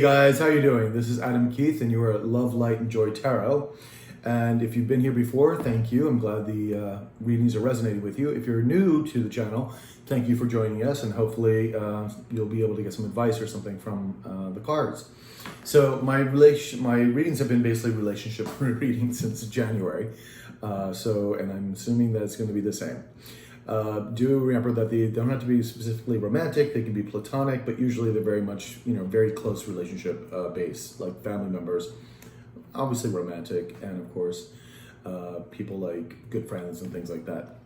Hey guys, how you doing? This is Adam Keith and you are at Love, Light and Joy Tarot. And if you've been here before, thank you. I'm glad the readings are resonating with you. If you're new to the channel, thank you for joining us, and hopefully you'll be able to get some advice or something from the cards. So my readings have been basically relationship readings since January. And I'm assuming that it's going to be the same. Do remember that they don't have to be specifically romantic. They can be platonic, but usually they're very much, very close relationship based, like family members, obviously romantic, and of course, people like good friends and things like that.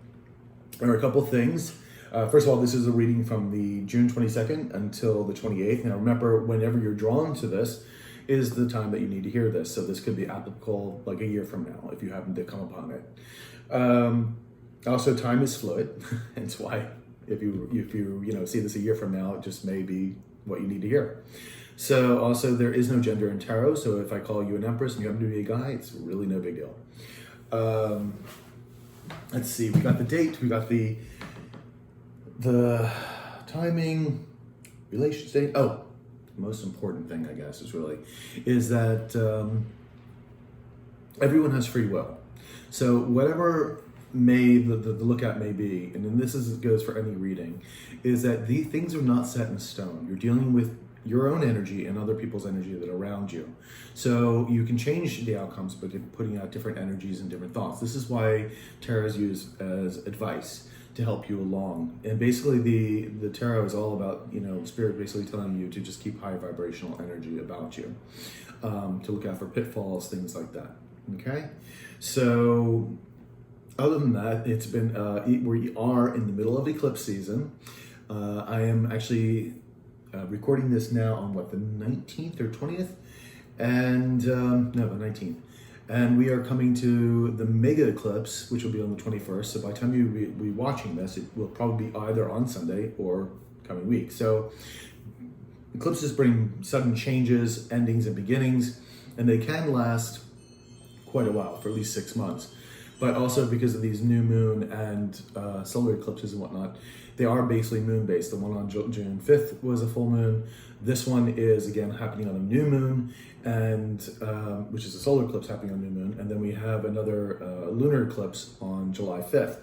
There are a couple things. First of all, this is a reading from the June 22nd until the 28th. Now remember, whenever you're drawn to this is the time that you need to hear this. So this could be applicable like a year from now if you happen to come upon it. Also, time is fluid, hence why if you see this a year from now, it just may be what you need to hear. So also, there is no gender in tarot. So if I call you an empress and you happen to be a guy, it's really no big deal. Let's see. We got the date. We got the timing, relations date. Oh, the most important thing, I guess, is that everyone has free will. So whatever the lookout may be, and then this goes for any reading, is that the things are not set in stone. You're dealing with your own energy and other people's energy that are around you. So you can change the outcomes by putting out different energies and different thoughts. This is why tarot is used as advice to help you along. And basically the tarot is all about, spirit basically telling you to just keep high vibrational energy about you, to look out for pitfalls, things like that. Okay? So other than that, it's been, we are in the middle of eclipse season. I am actually recording this now on the 19th or 20th? And, no, the 19th. And we are coming to the mega eclipse, which will be on the 21st. So by the time you be watching this, it will probably be either on Sunday or coming week. So eclipses bring sudden changes, endings, and beginnings, and they can last quite a while, for at least 6 months. But also because of these new moon and solar eclipses and whatnot, they are basically moon-based. The one on June 5th was a full moon. This one is, again, happening on a new moon, and which is a solar eclipse happening on new moon. And then we have another lunar eclipse on July 5th.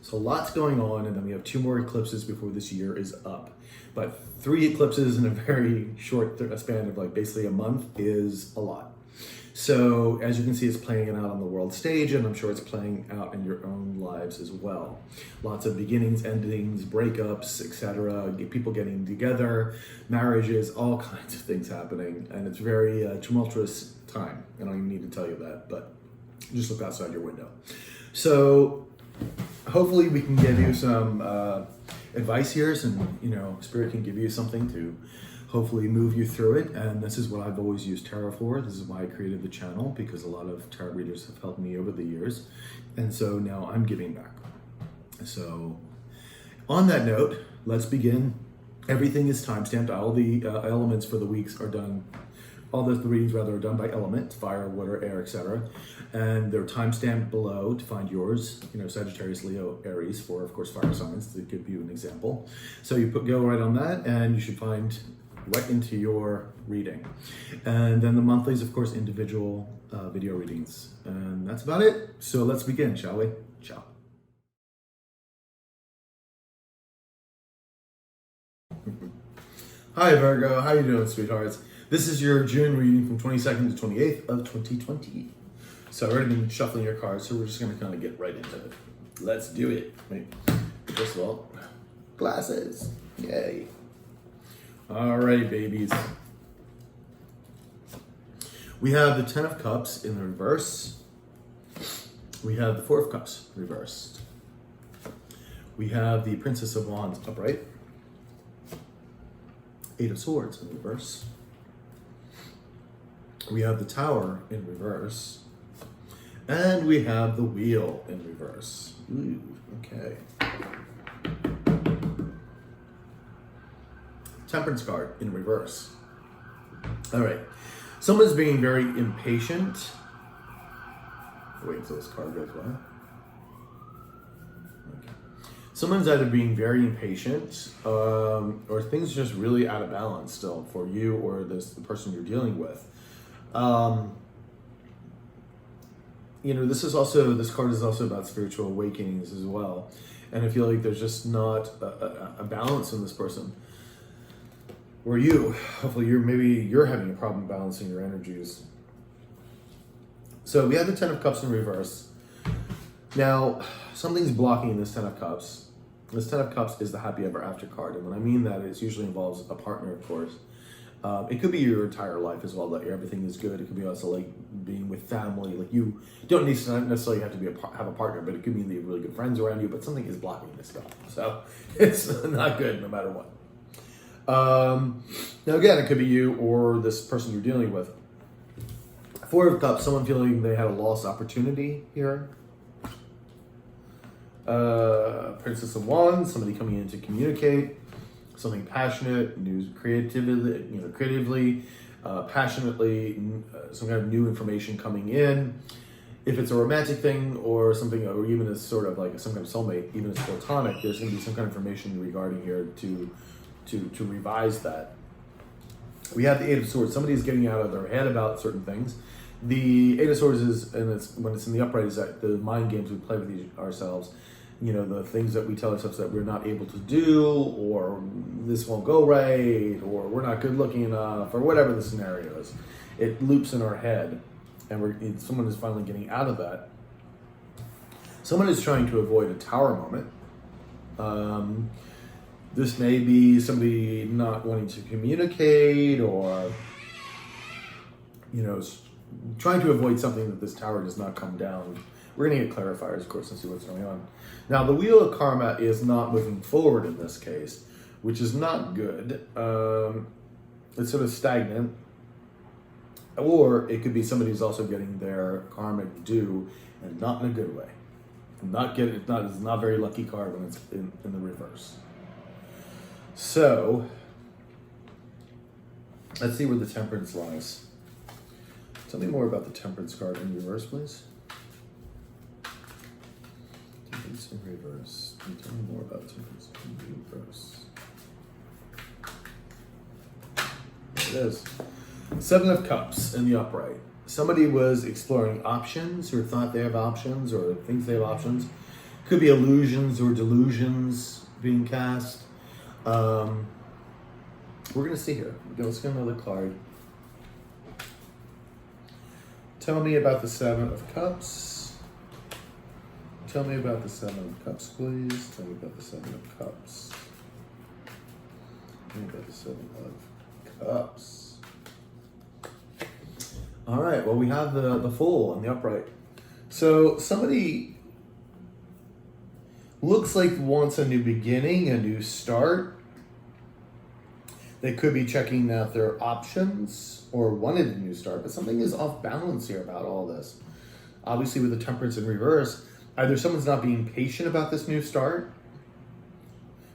So lots going on, and then we have 2 more eclipses before this year is up. But 3 eclipses in a very short span of basically a month is a lot. So as you can see, it's playing out on the world stage, and I'm sure it's playing out in your own lives as well. Lots of beginnings, endings, breakups, etc. People getting together, marriages, all kinds of things happening. And it's very tumultuous time. I don't even need to tell you that, but just look outside your window. So hopefully we can give you some advice here. Spirit can give you something to hopefully move you through it. And this is what I've always used tarot for. This is why I created the channel, because a lot of tarot readers have helped me over the years. And so now I'm giving back. So on that note, let's begin. Everything is timestamped. All the elements for the weeks are done. All the readings rather are done by element: fire, water, air, etc. And they're timestamped below to find yours. Sagittarius, Leo, Aries, for of course fire signs, to give you an example. So you go right on that, and you should find right into your reading. And then the monthlies, of course, individual video readings. And that's about it. So let's begin, shall we? Ciao. Hi Virgo, how you doing, sweethearts? This is your June reading from 22nd to 28th of 2020. So I've already been shuffling your cards, so we're just gonna kind of get right into it. Let's do it. Wait, first of all, glasses, yay. All right, babies. We have the 10 of Cups in the reverse. We have the 4 of Cups reversed. We have the Princess of Wands upright. 8 of Swords in reverse. We have the Tower in reverse. And we have the Wheel in reverse. Ooh, okay. Temperance card in reverse. All right. Someone's being very impatient. Wait until this card goes by. Okay. someone's either being very impatient, or things are just really out of balance still for you or the person you're dealing with. This card is also about spiritual awakenings as well. And I feel like there's just not a balance in this person. Or you, hopefully you're having a problem balancing your energies. So we have the Ten of Cups in reverse. Now, something's blocking this Ten of Cups. This Ten of Cups is the happy ever after card. And when I mean that, it usually involves a partner, of course. It could be your entire life as well, that everything is good. It could be also like being with family. Like you don't necessarily have to have a partner, but it could mean that you have really good friends around you, but something is blocking this stuff. So it's not good no matter what. Now again, it could be you or this person you're dealing with. Four of Cups, someone feeling they had a lost opportunity here. Princess of Wands, somebody coming in to communicate. Something passionate, creatively, passionately, some kind of new information coming in. If it's a romantic thing or something, or even as sort of like some kind of soulmate, even as platonic, there's going to be some kind of information regarding here to revise that. We have the Eight of Swords. Somebody's getting out of their head about certain things. The Eight of Swords is, when it's in the upright, is that the mind games we play with ourselves. The things that we tell ourselves that we're not able to do, or this won't go right, or we're not good looking enough, or whatever the scenario is. It loops in our head, and someone is finally getting out of that. Someone is trying to avoid a tower moment. This may be somebody not wanting to communicate, or, trying to avoid something that this tower does not come down. We're going to get clarifiers, of course, and see what's going on. Now, the Wheel of Karma is not moving forward in this case, which is not good. It's sort of stagnant. Or it could be somebody who's also getting their karmic due, and not in a good way. It's not a very lucky card when it's in the reverse. So, let's see where the Temperance lies. Tell me more about the Temperance card in reverse, please. Temperance in reverse. Tell me more about Temperance in reverse. There it is. Seven of Cups in the upright. Somebody was exploring options, or thought they have options, or thinks they have options. Could be illusions or delusions being cast. We're going to see here. Let's get another card. Tell me about the Seven of Cups. Tell me about the Seven of Cups, please. Tell me about the Seven of Cups. Tell me about the Seven of Cups. All right, well, we have the Fool in the upright. So somebody looks like wants a new beginning, a new start. They could be checking out their options or wanted a new start, but something is off balance here about all this. Obviously, with the Temperance in reverse, either someone's not being patient about this new start.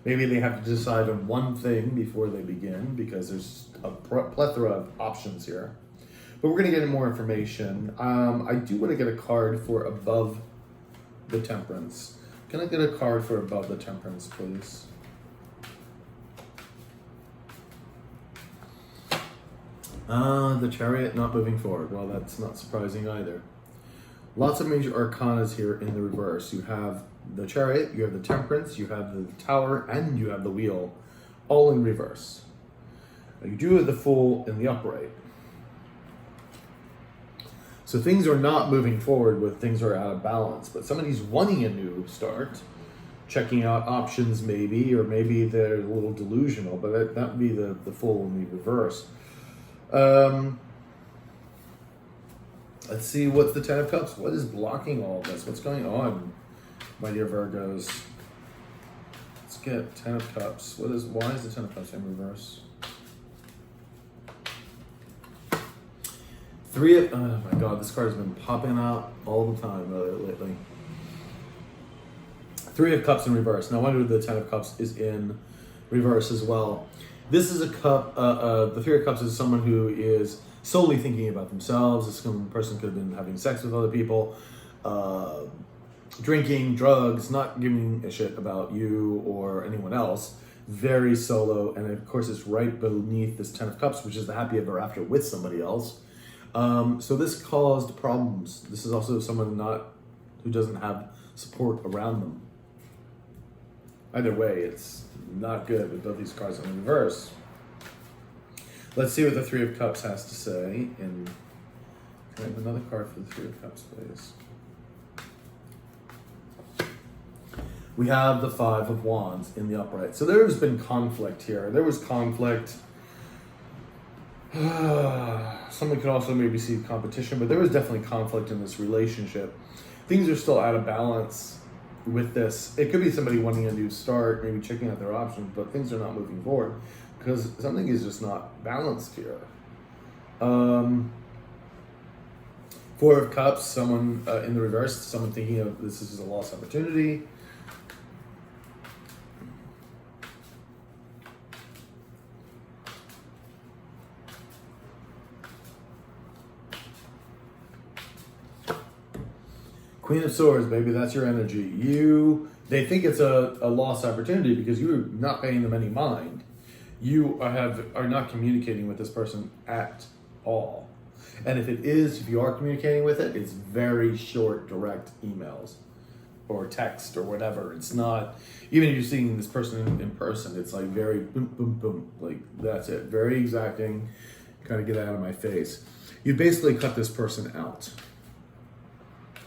Maybe they have to decide on one thing before they begin, because there's a plethora of options here. But we're going to get more information. I do want to get a card for above the Temperance. Can I get a card for above the Temperance, please? The Chariot not moving forward. Well, that's not surprising either. Lots of major arcanas here in the reverse. You have the Chariot, you have the Temperance, you have the Tower, and you have the Wheel, all in reverse. Now, you do have the Fool in the upright. So things are not moving forward with things are out of balance, but somebody's wanting a new start, checking out options maybe, or maybe they're a little delusional, but that would be the Fool in the reverse. Let's see, what's the Ten of Cups? What is blocking all of this? What's going on, my dear Virgos? Let's get Ten of Cups. Why is the Ten of Cups in reverse? Oh my God, this card has been popping out all the time lately. Three of Cups in reverse. No wonder the Ten of Cups is in reverse as well. This is a cup, the Three of Cups is someone who is solely thinking about themselves. This person could have been having sex with other people, drinking, drugs, not giving a shit about you or anyone else. Very solo, and of course it's right beneath this Ten of Cups, which is the happy ever after with somebody else. So this caused problems. This is also someone who doesn't have support around them. Either way, it's not good with both these cards in reverse. Let's see what the Three of Cups has to say. And can I have another card for the Three of Cups, please? We have the Five of Wands in the upright. So there's been conflict here. There was conflict. Someone could also maybe see competition, but there was definitely conflict in this relationship. Things are still out of balance with this. It could be somebody wanting a new start, maybe checking out their options, but things are not moving forward because something is just not balanced here. Four of Cups, someone in the reverse, someone thinking of this is a lost opportunity. Queen of Swords, baby, that's your energy. They think it's a lost opportunity because you're not paying them any mind. You are not communicating with this person at all. And if you are communicating with it, it's very short, direct emails or text or whatever. It's not, even if you're seeing this person in person, it's like very boom, boom, boom. Like that's it. Very exacting, kind of get out of my face. You basically cut this person out.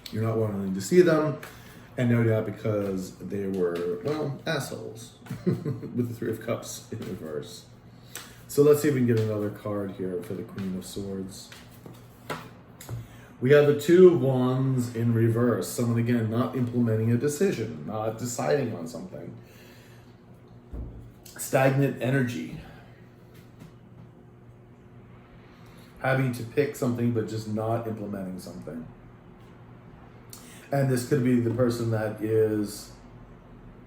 You're not wanting to see them, and no doubt because they were, well, assholes with the Three of Cups in reverse. So let's see if we can get another card here for the Queen of Swords. We have the Two of Wands in reverse. Someone, again, not implementing a decision, not deciding on something. Stagnant energy. Having to pick something but just not implementing something. And this could be the person that is,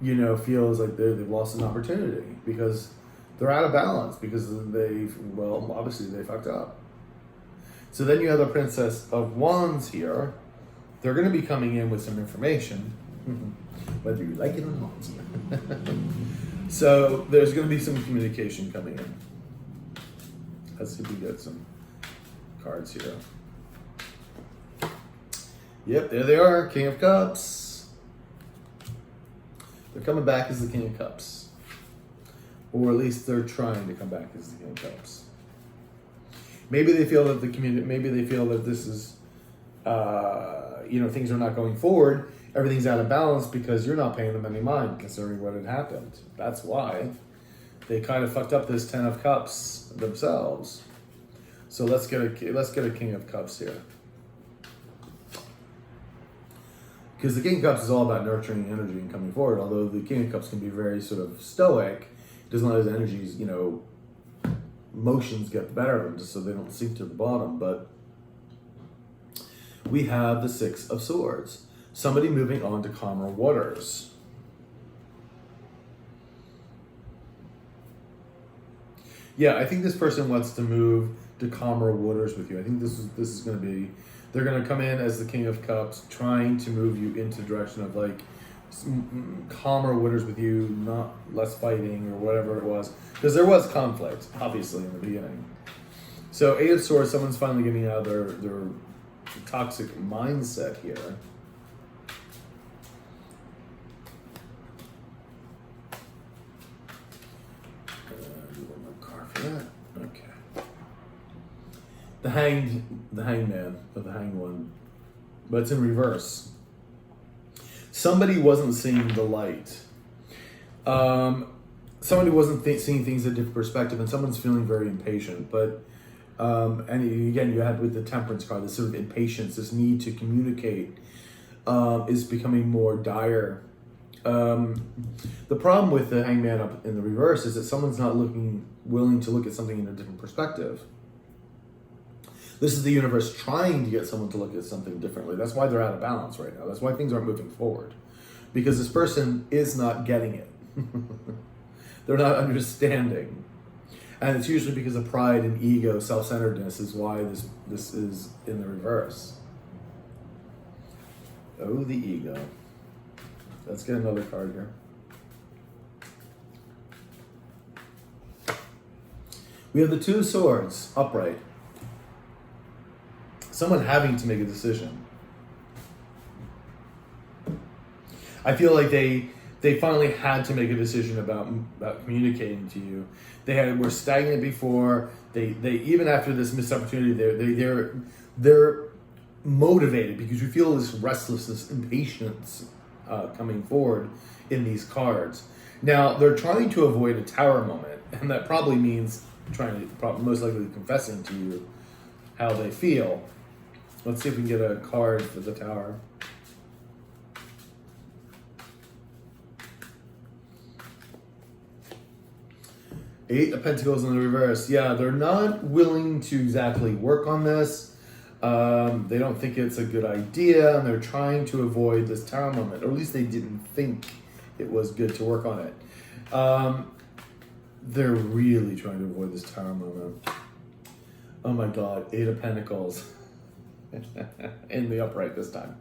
feels like they've lost an opportunity because they're out of balance because obviously they fucked up. So then you have the Princess of Wands here. They're going to be coming in with some information, whether you like it or not. So there's going to be some communication coming in. Let's see if we get some cards here. Yep, there they are, King of Cups. They're coming back as the King of Cups. Or at least they're trying to come back as the King of Cups. Maybe they feel that this is, things are not going forward. Everything's out of balance because you're not paying them any mind considering what had happened. That's why they kind of fucked up this Ten of Cups themselves. So let's get a King of Cups here. Because the King of Cups is all about nurturing energy and coming forward, although the King of Cups can be very sort of stoic. It doesn't let his energies, emotions get the better of him just so they don't sink to the bottom. But we have the Six of Swords. Somebody moving on to calmer waters. Yeah, I think this person wants to move to calmer waters with you. I think this is going to be... They're going to come in as the King of Cups, trying to move you into the direction of like calmer waters with you, not less fighting or whatever it was. Because there was conflict, obviously, in the beginning. So Eight of Swords, someone's finally getting out of their toxic mindset here. Do one more card for that. Okay. The hangman, or the hanged one, but it's in reverse. Somebody wasn't seeing the light. Somebody wasn't seeing things in a different perspective, and someone's feeling very impatient. But and again, you had with the Temperance card, this sort of impatience, this need to communicate, is becoming more dire. The problem with the hangman up in the reverse is that someone's not willing to look at something in a different perspective. This is the universe trying to get someone to look at something differently. That's why they're out of balance right now. That's why things aren't moving forward. Because this person is not getting it. They're not understanding. And it's usually because of pride and ego, self-centeredness is why this is in the reverse. Oh, the ego. Let's get another card here. We have the Two of Swords, upright. Someone having to make a decision. I feel like they finally had to make a decision about communicating to you. Were stagnant before. They even after this missed opportunity, they're motivated because you feel this restlessness, impatience coming forward in these cards. Now they're trying to avoid a tower moment, and that probably means most likely confessing to you how they feel. Let's see if we can get a card for the tower. Eight of Pentacles in the reverse. Yeah, they're not willing to exactly work on this. They don't think it's a good idea, and they're trying to avoid this tower moment, or at least they didn't think it was good to work on it. They're really trying to avoid this tower moment. Oh my God, Eight of Pentacles in the upright this time.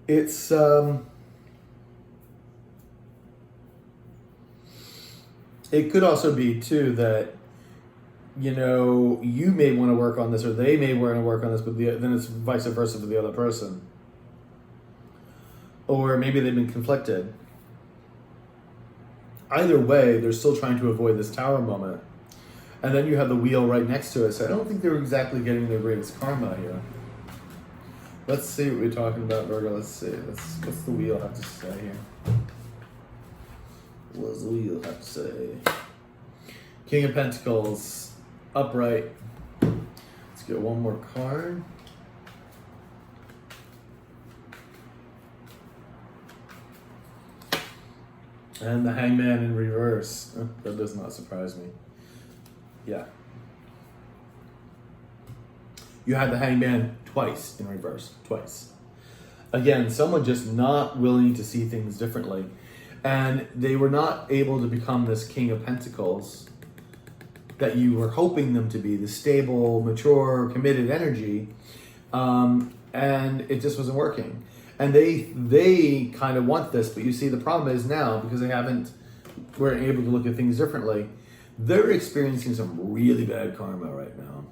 It's it could also be too that, you know, you may want to work on this, or they may want to work on this, but then it's vice versa for the other person. Or maybe they've been conflicted. Either way, they're still trying to avoid this tower moment. And then you have the wheel right next to it, so I don't think they're exactly getting their greatest karma here. Let's see what we're talking about, Virgo. Let's see. What's the wheel have to say here? What does the wheel have to say? King of Pentacles, upright. Let's get one more card. And the Hangman in reverse. That does not surprise me. Yeah. You had the Hangman twice in reverse. Twice. Again, someone just not willing to see things differently. And they were not able to become this King of Pentacles that you were hoping them to be, the stable, mature, committed energy. And it just wasn't working. And they kind of want this, but you see the problem is now, because they weren't able to look at things differently, they're experiencing some really bad karma right now.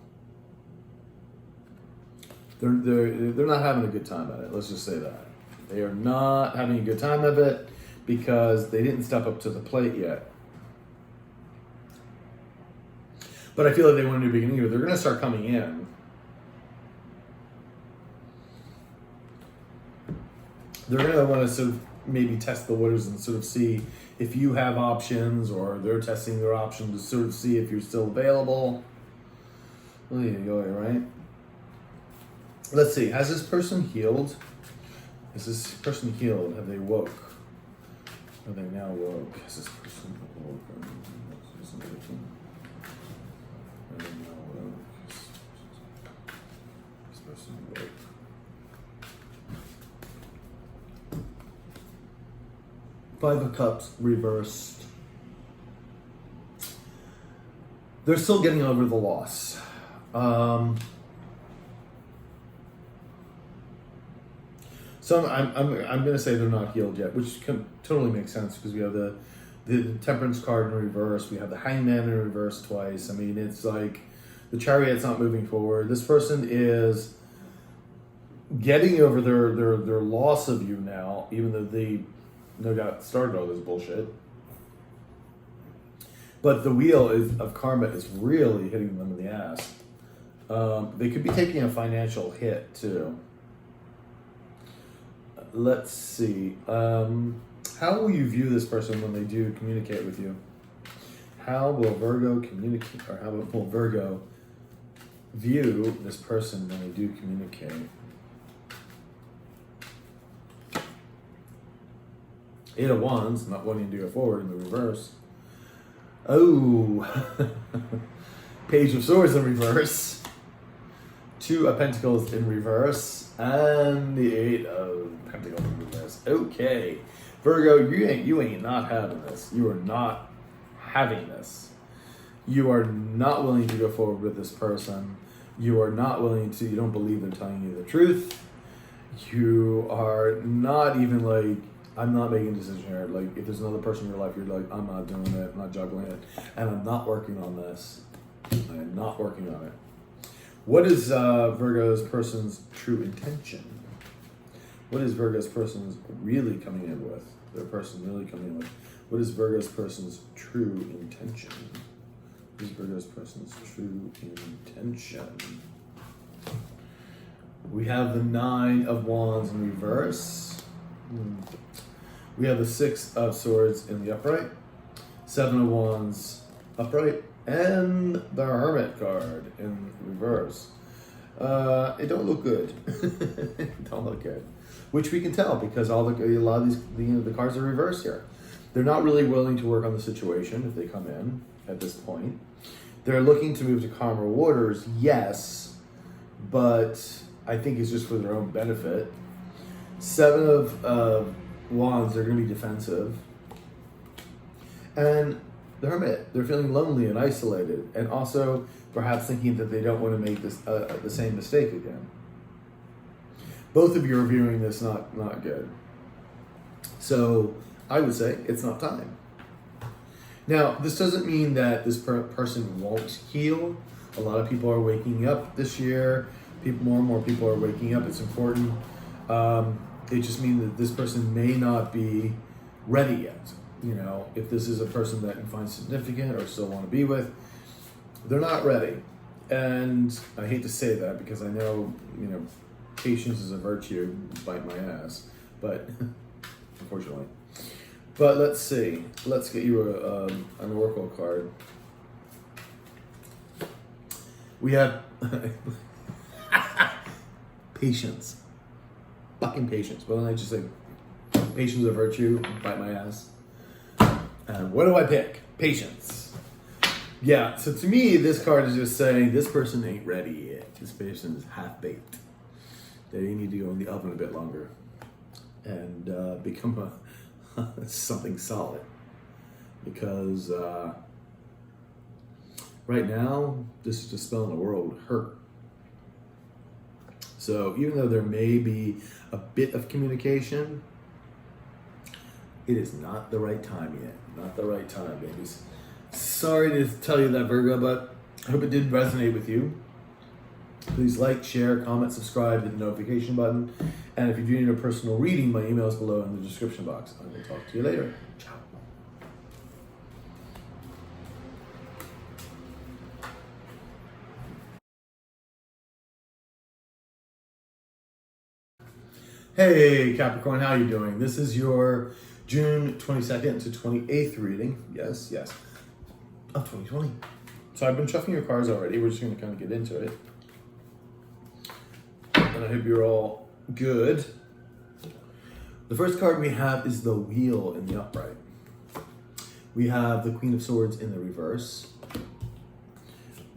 They're not having a good time at it, let's just say that. They are not having a good time of it because they didn't step up to the plate yet. But I feel like they want a new beginning, but they're going to start coming in. They're going to want to sort of maybe test the waters and sort of see if you have options, or they're testing their options to sort of see if you're still available. Well, there you go, right? Let's see. Has this person healed? Is this person healed? Have they woke? Are they now woke? Has this person woke? Are they now woke? This person woke. Five of Cups reversed. They're still getting over the loss. So I'm going to say they're not healed yet, which totally makes sense because we have the Temperance card in reverse. We have the Hangman in reverse twice. I mean, it's like the Chariot's not moving forward. This person is getting over their loss of you now, even though they no doubt started all this bullshit. But the wheel of karma is really hitting them in the ass. They could be taking a financial hit too. Let's see. How will you view this person when they do communicate with you? How will Virgo communicate, or how will Virgo view this person when they do communicate? Eight of Wands, not wanting to go forward in the reverse. Oh, Page of Swords in reverse. Two of Pentacles in reverse. And the Eight of Pentacles in reverse. Okay. Virgo, you ain't not having this. You are not having this. You are not willing to go forward with this person. You are not willing to, you don't believe they're telling you the truth. You are not even like, I'm not making a decision here. Like, if there's another person in your life, you're like, I'm not doing it, I'm not juggling it, and I'm not working on this. I am not working on it. What is Virgo's person's true intention? What is Virgo's person's really coming in with? Their person really coming in with? What is Virgo's person's true intention? What is Virgo's person's true intention? We have the 9 of Wands in reverse. We have the 6 of Swords in the upright. 7 of Wands upright. And the Hermit card in reverse. It don't look good. It don't look good. Which we can tell because a lot of these, the cards are reversed here. They're not really willing to work on the situation if they come in at this point. They're looking to move to calmer waters, yes, but I think it's just for their own benefit. 7 of Wands, they're going to be defensive. And the Hermit, they're feeling lonely and isolated, and also perhaps thinking that they don't want to make this the same mistake again. Both of you are viewing this not good. So I would say it's not time. Now, this doesn't mean that this person won't heal. A lot of people are waking up this year. More and more people are waking up. It's important. It just means that this person may not be ready yet. You know, if this is a person that you find significant or still want to be with, they're not ready. And I hate to say that because I know, patience is a virtue, bite my ass, but unfortunately. But let's see. Let's get you an oracle card. We have patience. Fucking patience. Well, I just say patience is a virtue, bite my ass. What do I pick? Patience. Yeah, so to me, this card is just saying this person ain't ready yet. This person is half-baked. They need to go in the oven a bit longer and become something solid. Because right now, this is just spelling the world hurt. So even though there may be a bit of communication, it is not the right time yet. Not the right time, babies. Sorry to tell you that, Virgo, but I hope it did resonate with you. Please like, share, comment, subscribe, hit the notification button. And if you do need a personal reading, my email is below in the description box. I will talk to you later. Ciao. Hey Capricorn, how you doing? This is your June 22nd to 28th reading. Yes, of 2020. So I've been shuffling your cards already. We're just going to kind of get into it. And I hope you're all good. The first card we have is the Wheel in the upright. We have the Queen of Swords in the reverse.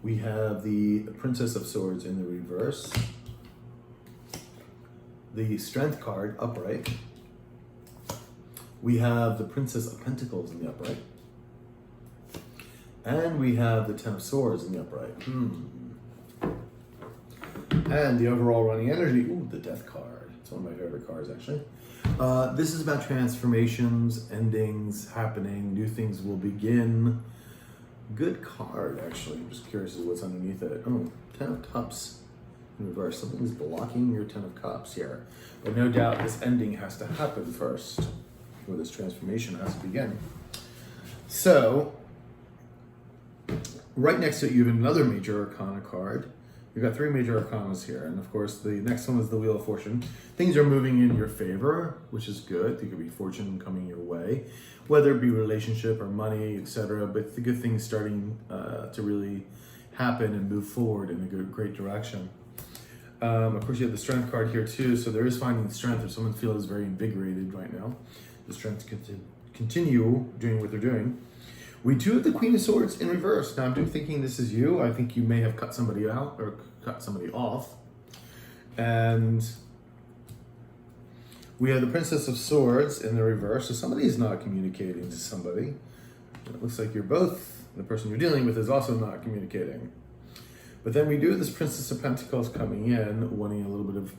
We have the Princess of Swords in the reverse. The Strength card upright. We have the Princess of Pentacles in the upright. And we have the Ten of Swords in the upright. And the overall running energy, the Death card. It's one of my favorite cards, actually. This is about transformations, endings, happening, new things will begin. Good card, actually. I'm just curious as to what's underneath it. Oh, Ten of Cups in reverse. Something's blocking your Ten of Cups here. But no doubt this ending has to happen first, or this transformation has to begin. So, right next to it, you have another major arcana card. You've got 3 major arcanas here, and of course, the next one is the Wheel of Fortune. Things are moving in your favor, which is good. There could be fortune coming your way, whether it be relationship or money, etc. But the good things starting to really happen and move forward in a great direction. Of course, you have the Strength card here too, so there is finding strength if someone feels very invigorated right now. The strength to continue doing what they're doing. We do have the Queen of Swords in reverse. Now, I'm thinking this is you. I think you may have cut somebody out or cut somebody off. And we have the Princess of Swords in the reverse. So somebody is not communicating to somebody. It looks like you're both, the person you're dealing with is also not communicating. But then we do have this Princess of Pentacles coming in, wanting a little bit of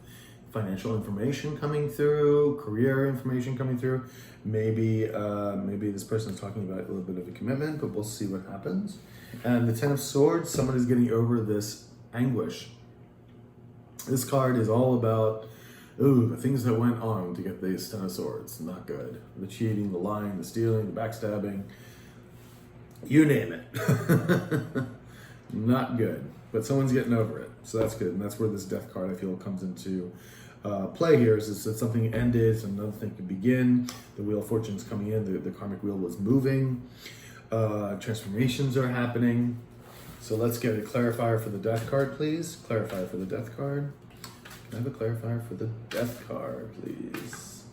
financial information coming through, career information coming through. Maybe this person is talking about a little bit of a commitment, but we'll see what happens. And the Ten of Swords, someone is getting over this anguish. This card is all about, the things that went on to get this Ten of Swords. Not good. The cheating, the lying, the stealing, the backstabbing, you name it. Not good. But someone's getting over it. So that's good. And that's where this Death card, I feel, comes into play here. Is that something ended, so another thing could begin. The Wheel of Fortune is coming in. The karmic wheel was moving. Transformations are happening. So let's get a clarifier for the Death card, please. Clarifier for the Death card. Can I have a clarifier for the Death card, please?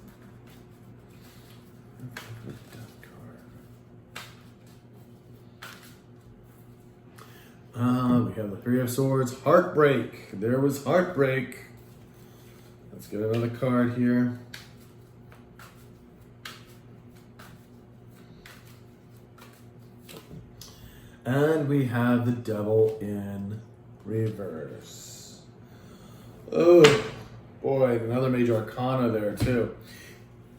We have the Three of Swords. Heartbreak. There was heartbreak. Let's get another card here. And we have the Devil in reverse. Oh, boy, another major arcana there too.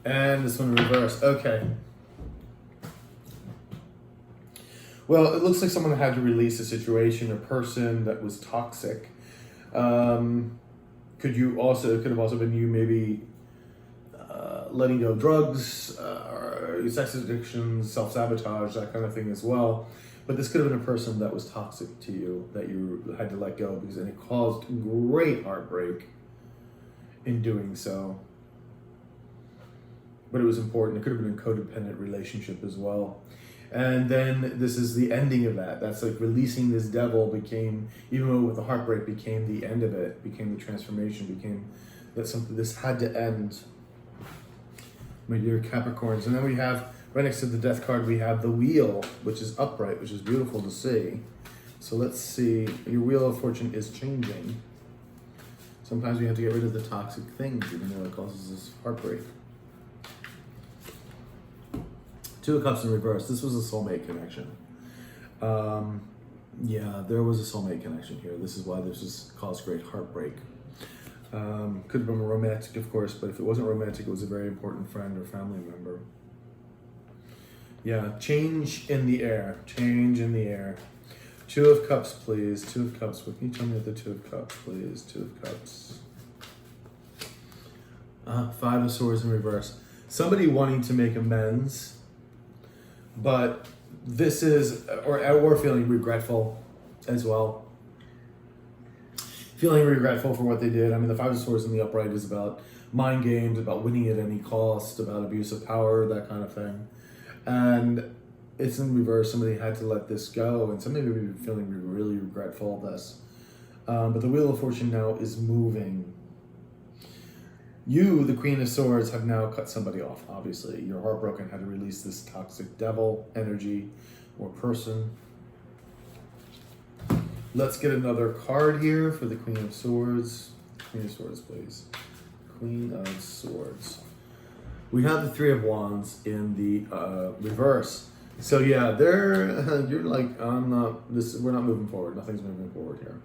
And this one in reverse. Okay. Well, it looks like someone had to release a situation, a person that was toxic. Could have also been you maybe letting go of drugs, or sex addictions, self-sabotage, that kind of thing as well. But this could have been a person that was toxic to you, that you had to let go because it caused great heartbreak in doing so. But it was important. It could have been a codependent relationship as well. And then this is the ending of that. That's like releasing this devil became, even though with the heartbreak, became the end of it, became the transformation, became that something, this had to end. My dear Capricorns. And then we have, right next to the Death card, we have the Wheel, which is upright, which is beautiful to see. So let's see, your Wheel of Fortune is changing. Sometimes we have to get rid of the toxic things, even though it causes us heartbreak. Two of Cups in reverse. This was a soulmate connection. Yeah, there was a soulmate connection here. This is why this has caused great heartbreak. Could have been romantic, of course, but if it wasn't romantic, it was a very important friend or family member. Yeah, change in the air. Change in the air. Two of Cups, please. Two of Cups. What can you tell me with the Two of Cups, please? Two of Cups. Five of Swords in reverse. Somebody wanting to make amends, but this is, or feeling regretful as well. Feeling regretful for what they did. I mean, the Five of Swords in the upright is about mind games, about winning at any cost, about abuse of power, that kind of thing. And it's in reverse. Somebody had to let this go, and somebody may be feeling really regretful of this. But the Wheel of Fortune now is moving. You, the Queen of Swords, have now cut somebody off, obviously. You're heartbroken, had to release this toxic devil energy or person. Let's get another card here for the Queen of Swords. Queen of Swords, please. Queen of Swords. We have the Three of Wands in the reverse. So yeah, you're like, we're not moving forward. Nothing's moving forward here.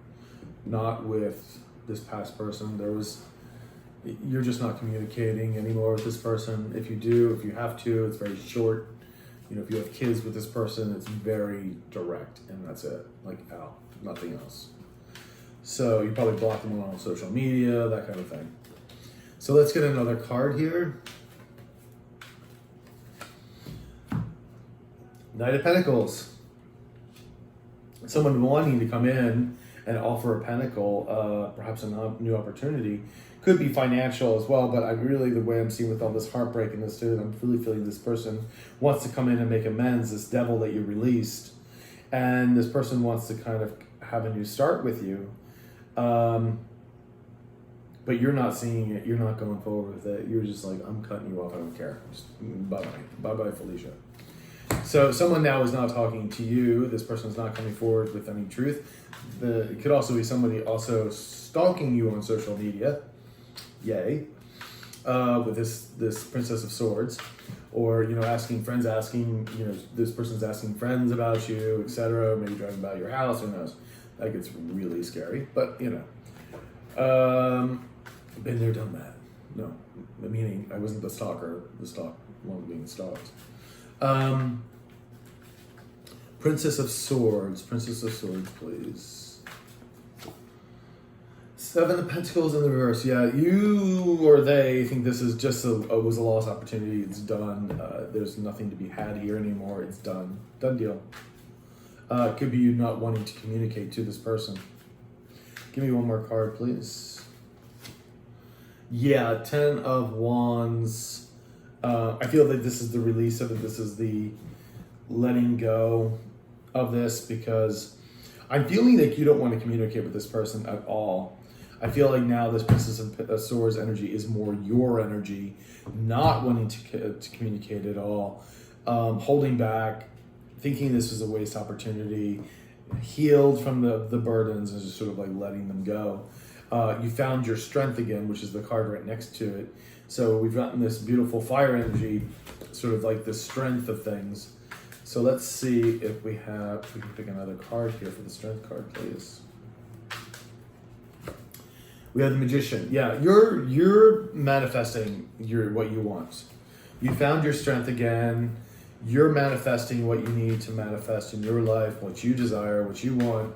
Not with this past person. You're just not communicating anymore with this person. If you do, if you have to, it's very short. You know, if you have kids with this person, it's very direct, and that's it. Like, out, nothing else. So you probably block them on social media, that kind of thing. So let's get another card here. Knight of Pentacles. Someone wanting to come in and offer a pentacle, perhaps a new opportunity. Could be financial as well, but the way I'm seeing with all this heartbreak and this too, I'm really feeling this person wants to come in and make amends, this devil that you released, and this person wants to kind of have a new start with you. But you're not seeing it, you're not going forward with it, you're just like, I'm cutting you off, I don't care. Just bye-bye, Felicia. So someone now is not talking to you, this person is not coming forward with any truth. It could also be somebody also stalking you on social media. Yay, with this Princess of Swords, or this person's asking friends about you, etc. Maybe driving by your house. Who knows? That gets really scary. But Been there, done that. No, meaning I wasn't the stalker. The stalk wasn't being stalked. Princess of Swords. Princess of Swords, please. Seven of Pentacles in the reverse. Yeah, you or they think this is just was a lost opportunity. It's done. There's nothing to be had here anymore. It's done. Done deal. Could be you not wanting to communicate to this person. Give me one more card, please. Yeah, Ten of Wands. I feel that this is the release of it. This is the letting go of this, because I'm feeling like you don't want to communicate with this person at all. I feel like now this Princess of Swords energy is more your energy, not wanting to communicate at all, holding back, thinking this was a waste opportunity, healed from the burdens and just sort of like letting them go. You found your strength again, which is the card right next to it. So we've gotten this beautiful fire energy, sort of like the strength of things. So let's see if we can pick another card here for the strength card, please. We have the Magician. Yeah, you're manifesting what you want. You found your strength again. You're manifesting what you need to manifest in your life, what you desire, what you want.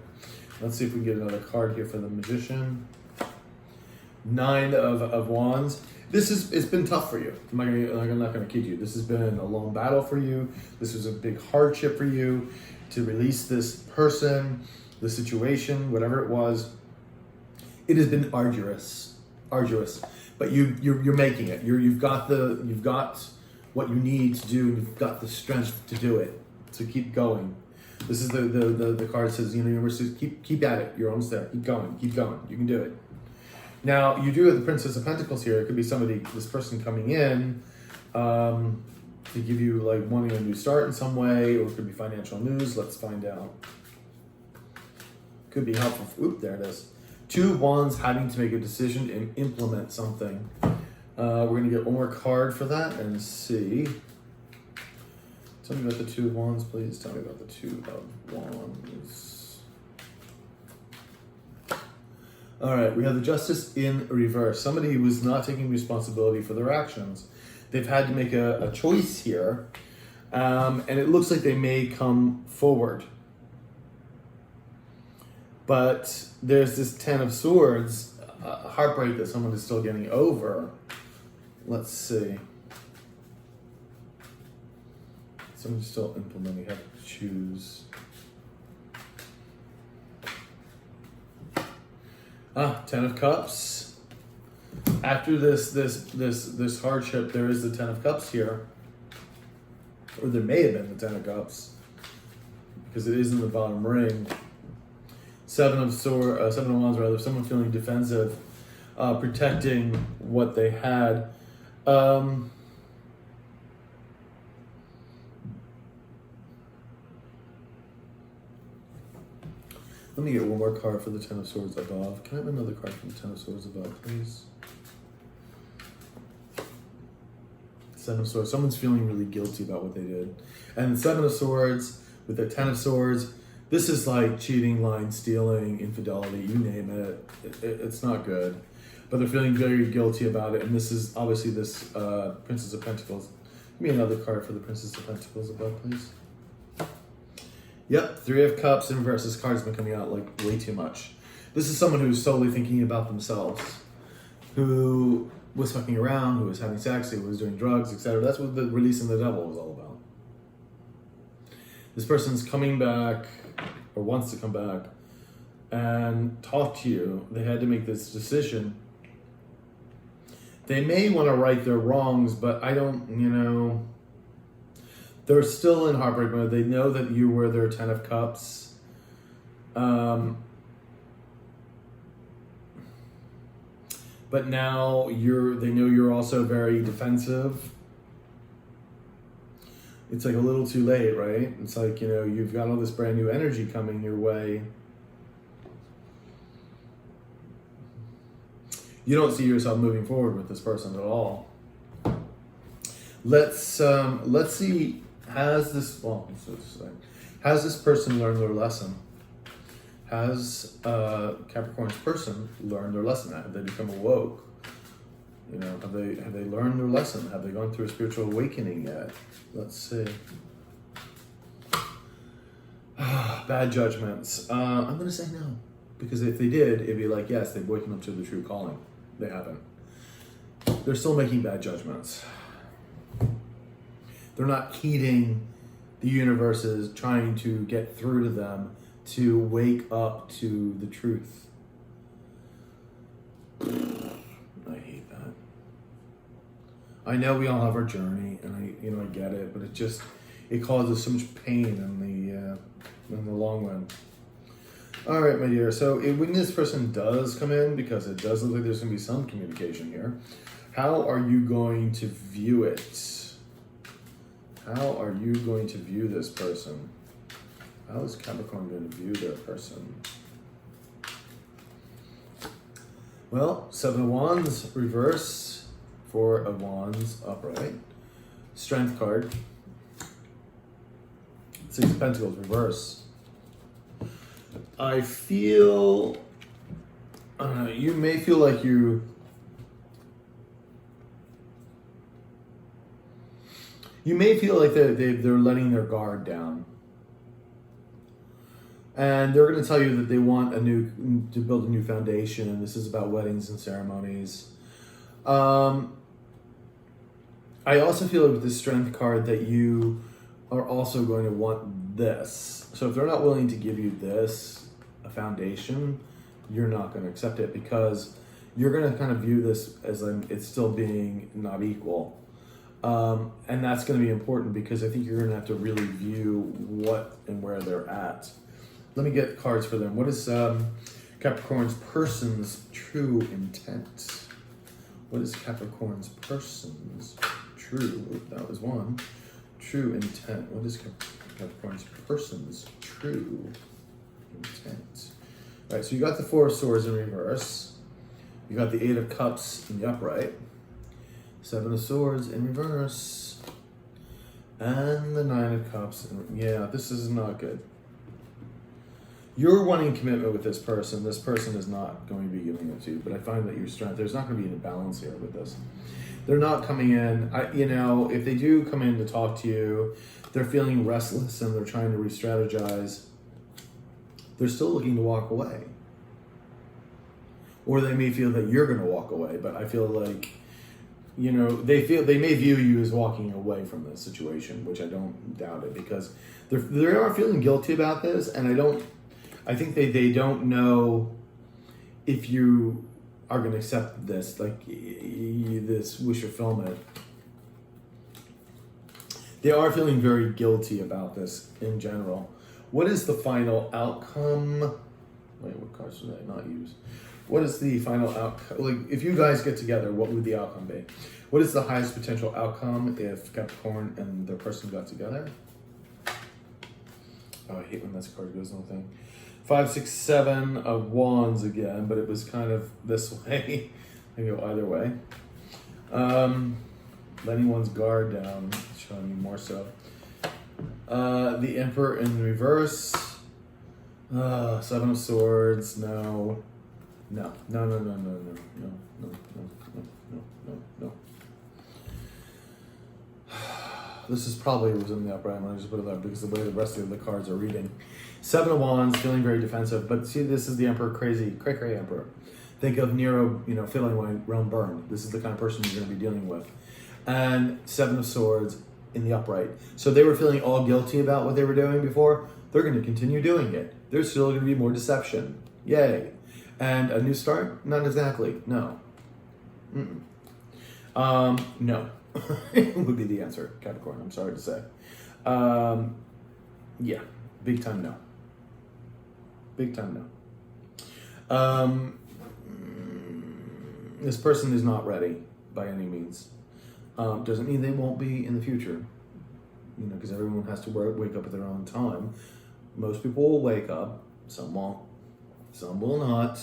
Let's see if we can get another card here for the Magician. Nine of Wands. It's been tough for you. I'm not going to kid you. This has been a long battle for you. This was a big hardship for you to release this person, the situation, whatever it was. It has been arduous, but you're making it. You've got what you need to do, and you've got the strength to do it. So keep going. This is the card says, universe says, keep at it. You're almost there. Keep going. You can do it. Now you do have the Princess of Pentacles here. It could be this person coming in to give you like wanting a new start in some way, or it could be financial news. Let's find out. Could be helpful. Oop, there it is. Two of Wands, having to make a decision and implement something. We're going to get one more card for that and see. Tell me about the Two of Wands, please. Tell me about the Two of Wands. All right, we have the Justice in reverse. Somebody who was not taking responsibility for their actions. They've had to make a choice here, and it looks like they may come forward. But there's this Ten of Swords, heartbreak that someone is still getting over. Let's see. Someone's still implementing, have to choose. Ten of Cups. After this hardship, there is the Ten of Cups here. Or there may have been the Ten of Cups, because it is in the bottom ring. Seven of Wands, rather. Someone feeling defensive, protecting what they had. Let me get one more card for the Ten of Swords above. Can I have another card for the Ten of Swords above, please? Seven of Swords. Someone's feeling really guilty about what they did. And Seven of Swords with the Ten of Swords. This is like cheating, lying, stealing, infidelity, you name it. It's not good. But they're feeling very guilty about it. And this is obviously this Princess of Pentacles. Give me another card for the Princess of Pentacles above, please. Yep, Three of Cups in reverse. This card's been coming out like way too much. This is someone who's solely thinking about themselves, who was fucking around, who was having sex, who was doing drugs, etc. That's what the releasing the devil was all about. This person's coming back, or wants to come back, and talk to you. They had to make this decision. They may want to right their wrongs, but I don't, they're still in heartbreak mode. They know that you were their Ten of Cups. But now they know you're also very defensive. It's like a little too late, right? It's like, you've got all this brand new energy coming your way. You don't see yourself moving forward with this person at all. Let's see, has this person learned their lesson? Has Capricorn's person learned their lesson? Have they become awoke? You know, have they learned their lesson? Have they gone through a spiritual awakening yet? Let's see. Bad judgments. I'm going to say no. Because if they did, it'd be like, yes, they've woken up to the true calling. They haven't. They're still making bad judgments. They're not heeding the universe's trying to get through to them to wake up to the truth. I hate that. I know we all have our journey, and I get it, but it causes so much pain in the long run. All right, my dear. So when this person does come in, because it does look like there's going to be some communication here, how are you going to view it? How are you going to view this person? How is Capricorn going to view their person? Well, 7 of Wands reverse, 4 of Wands upright, Strength card, 6 of Pentacles reverse. I feel, you may feel like you may feel like they're letting their guard down. And they're going to tell you that they want to build a new foundation, and this is about weddings and ceremonies. I also feel with the Strength card that you are also going to want this. So if they're not willing to give you this, a foundation, you're not going to accept it, because you're going to kind of view this as it's still being not equal. And that's going to be important, because I think you're going to have to really view what and where they're at. Let me get cards for them. What is Capricorn's person's true intent? What is Capricorn's person's true? That was one. True intent. What is Capricorn's person's true intent? All right, so you got the 4 of Swords in reverse. You got the 8 of Cups in the upright. 7 of Swords in reverse. And the 9 of Cups. Yeah, this is not good. You're wanting commitment with this person. This person is not going to be giving it to you. But I find that your strength, there's not going to be any balance here with this. They're not coming in. If they do come in to talk to you, they're feeling restless and they're trying to re-strategize. They're still looking to walk away. Or they may feel that you're going to walk away. But I feel like, they may view you as walking away from this situation, which I don't doubt it, because they are feeling guilty about this, and I think they don't know if you are going to accept this, this wish fulfillment. They are feeling very guilty about this in general. What is the final outcome? Wait, what cards did I not use? What is the final outcome? If you guys get together, what would the outcome be? What is the highest potential outcome if Capricorn and their person got together? Oh, I hate when this card goes on the thing. 5, 6, 7 of Wands again, but it was kind of this way. I go either way. Letting one's guard down, showing me more so. The Emperor in reverse. 7 of Swords. No. This is probably was in the upright. I'm going to just put it up because the way the rest of the cards are reading. 7 of Wands, feeling very defensive. But see, this is the Emperor, cray Emperor. Think of Nero, feeling when Rome burned. This is the kind of person you're going to be dealing with. And 7 of Swords in the upright. So they were feeling all guilty about what they were doing before. They're going to continue doing it. There's still going to be more deception. Yay. And a new start? Not exactly. No. No. Would be the answer, Capricorn. I'm sorry to say. Yeah. Big time no. Big time no. This person is not ready by any means. Doesn't mean they won't be in the future. Because everyone has to wake up at their own time. Most people will wake up. Some won't. Some will not.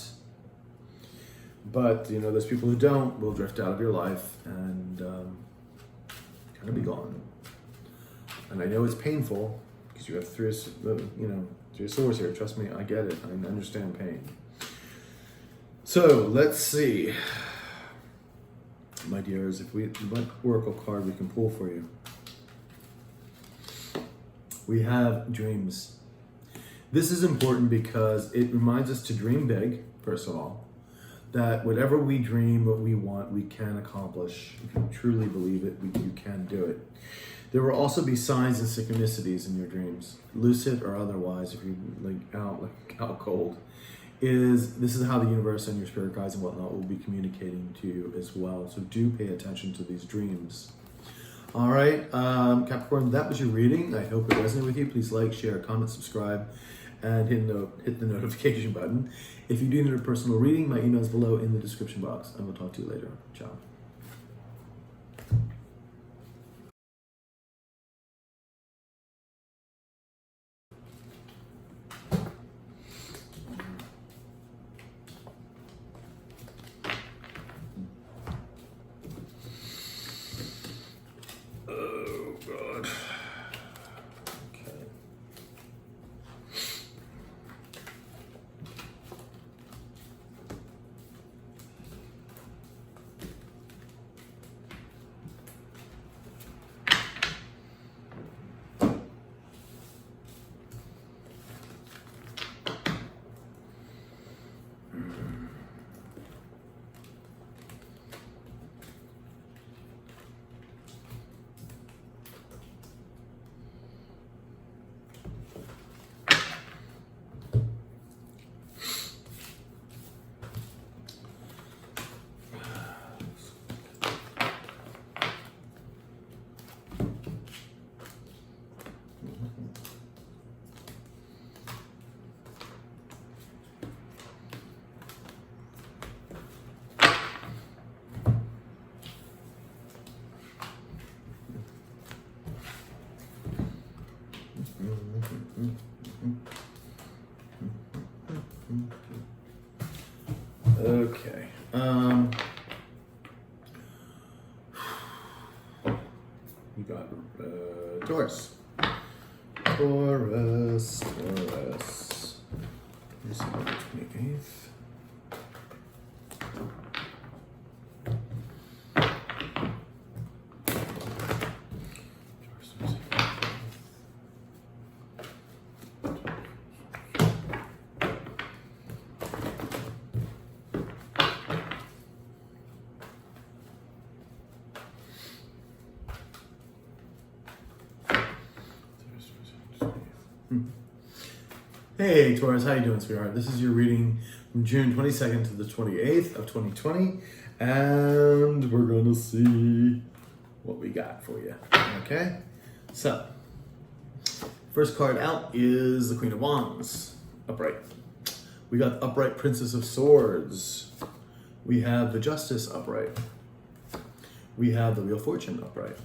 But, those people who don't will drift out of your life and kind of be gone. And I know it's painful because you have 3 of Swords here. Trust me, I get it. I understand pain. So, let's see. my dears, what oracle card we can pull for you. We have dreams. This is important because it reminds us to dream big, first of all, that whatever we dream, what we want, we can accomplish. If you truly believe it, you can do it. There will also be signs and synchronicities in your dreams, lucid or otherwise, if you're out cold. This is how the universe and your spirit guides and whatnot will be communicating to you as well. So do pay attention to these dreams. All right, Capricorn, that was your reading. I hope it resonated with you. Please like, share, comment, subscribe, and hit the notification button. If you do need a personal reading, my email is below in the description box. I will talk to you later. Ciao. Oh, God. Okay. You got Taurus. Taurus. December 28th. Hey Taurus, how you doing, sweetheart? This is your reading from June 22nd to the 28th of 2020, and we're gonna see what we got for you. Okay, so first card out is the Queen of Wands, upright. We got the upright Princess of Swords. We have the Justice upright. We have the Wheel of Fortune upright.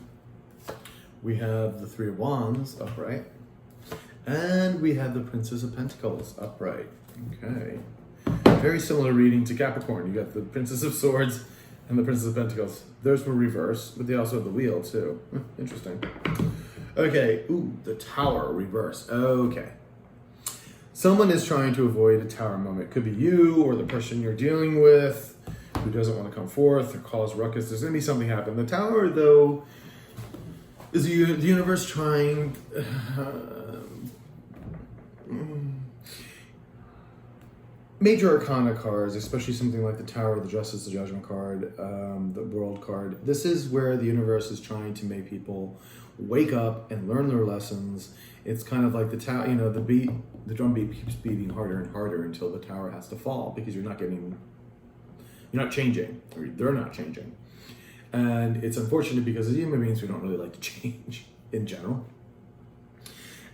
We have the Three of Wands upright. And we have the Princess of Pentacles upright. Okay. Very similar reading to Capricorn. You got the Princess of Swords and the Princess of Pentacles. Those were reversed, but they also have the wheel too. Interesting. Okay. Ooh, the Tower reversed. Okay. Someone is trying to avoid a Tower moment. Could be you or the person you're dealing with who doesn't want to come forth or cause ruckus. There's going to be something happen. The Tower, though, is the universe trying... Major Arcana cards, especially something like the Tower, the Justice, the Judgment card, the World card. This is where the universe is trying to make people wake up and learn their lessons. It's kind of like the tower, the drum beat keeps beating harder and harder until the tower has to fall because you're not changing, or they're not changing. And it's unfortunate because as human beings, we don't really like to change in general.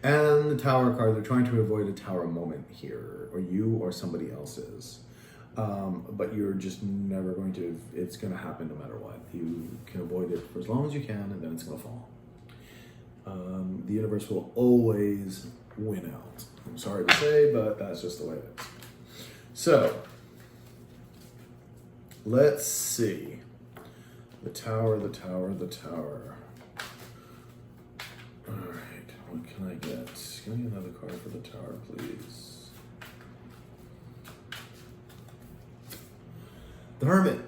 And the Tower card, they're trying to avoid a Tower moment here, or you or somebody else is. But you're just never going to, it's going to happen no matter what. You can avoid it for as long as you can, and then it's going to fall. The universe will always win out. I'm sorry to say, but that's just the way it is. So, let's see. The Tower, the Tower, the Tower. All right. What can I get? Give me another card for the Tower, please. The Hermit.